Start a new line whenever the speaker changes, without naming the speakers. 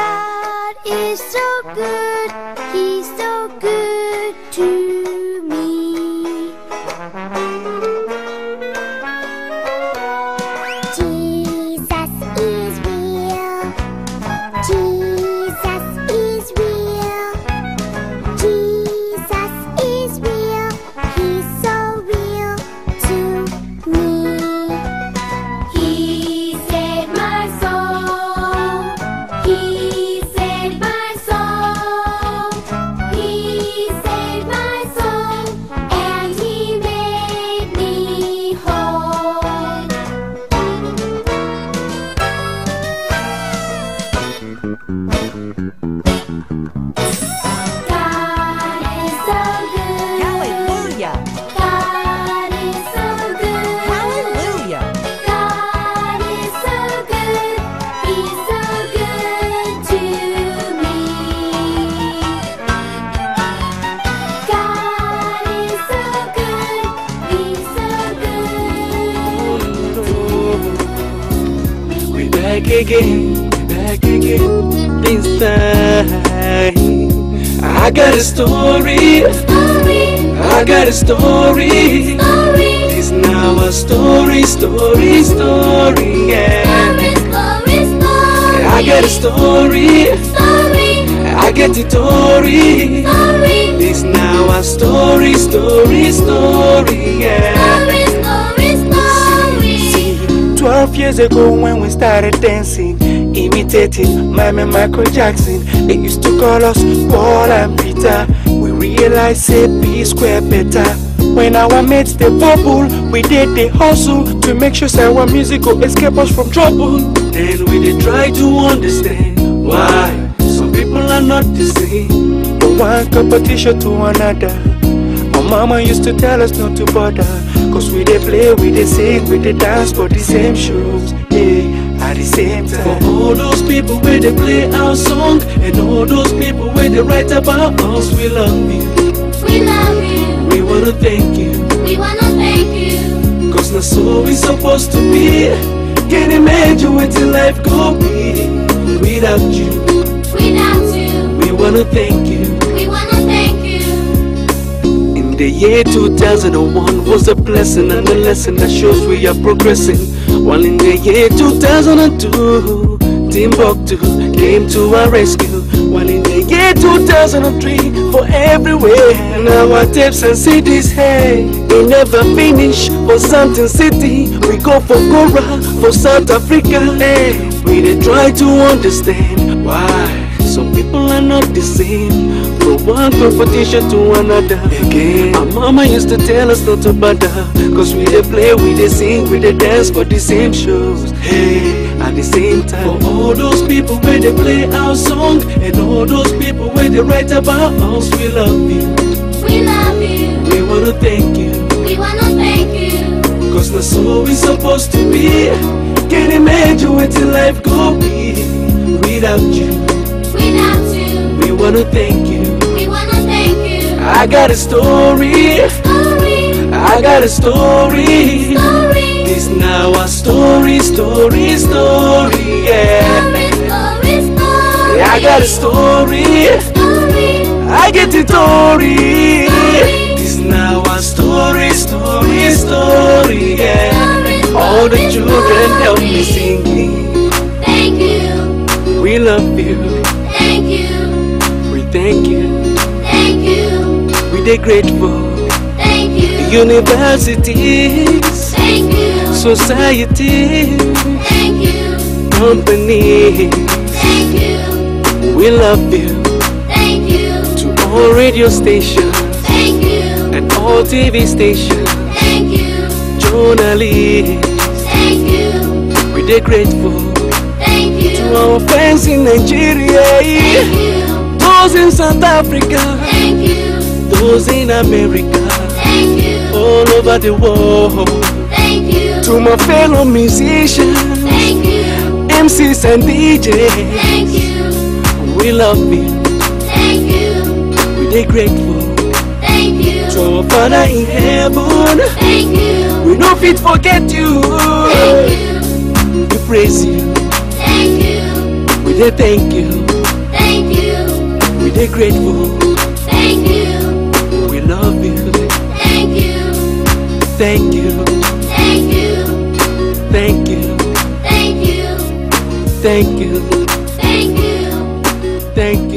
God is so good, He's so good to me. Jesus is real, Jesus is real, Jesus is real, He's so real to me. He saved my soul, He saved my soul, He saved my soul, and He made me whole. God is so good.
Hallelujah!
God is so good.
Hallelujah!
God is so good. He's so good to me. God is so good. He's so good to me.
We back again, this time. I got a story, I got a story. It's now a story, yeah. I got a story, I get the story. It's now a story, yeah. 12 years ago when we started dancing, imitating Mime and Michael Jackson. They used to call us Paul and Peter. We realized say P square better. When our mates they bubble, we did the hustle to make sure say our music go escape us from trouble. Then we did try to understand why some people are not the same. From one competition to another. Our mama used to tell us not to bother, cause we dey play, we dey sing, we dey dance for the same shows, yeah, at the same time. For all those people where they play our song, and all those people where they write about us, we love you.
We love you.
We wanna thank you.
We wanna thank you.
Cause that's so we supposed to be. Can't imagine what your life go be without you.
Without you.
We wanna thank you.
We wanna thank you.
In the year 2001 was a blessing and a lesson that shows we are progressing. While in the year 2002, Timbuktu came to our rescue. While in the year 2003, for everywhere, now our tapes and CDs, hey, they never finish. For Something City, we go for Gora, for South Africa, hey. We dey try to understand why some people are not the same. From one competition to another. Again, our mama used to tell us not to bother, cause we dey play, we dey sing, we dey dance for the same shows, hey, at the same time. For all those people where they play our song, and all those people where they write about us, we love you.
We love you.
We wanna thank you.
We wanna thank you.
Cause that's so we supposed to be. Can't imagine what your life go be without you.
Without you.
We wanna thank you.
We wanna thank you.
I got a story, I got a story. It's now a story, yeah. I got a story, I get the story. It's now a story, yeah. All the children help me singing.
Thank you.
We love you.
Thank you.
We thank you.
Thank you.
We dey grateful.
Thank you.
Universities,
Thank you.
society,
Thank you.
company.
Thank you.
We love you.
Thank you.
To all radio stations
Thank you.
and all TV stations,
Thank you.
journalists,
Thank you.
we dey grateful.
Thank you.
To our friends in Nigeria,
Thank you.
those in South Africa,
Thank you.
those in America,
Thank you.
all over the world.
Thank you.
To my fellow musicians,
Thank you.
MCs and DJs,
Thank you.
we love you.
Thank you.
We dey grateful.
Thank you.
To our Father in heaven,
Thank you.
we no fit forget you.
Thank you.
We praise you.
Thank you.
We dey thank you.
Thank you.
We're grateful.
Thank you.
We love you.
Thank you.
Thank you.
Thank you.
Thank you.
Thank you.
Thank you.
Thank you.
Thank you.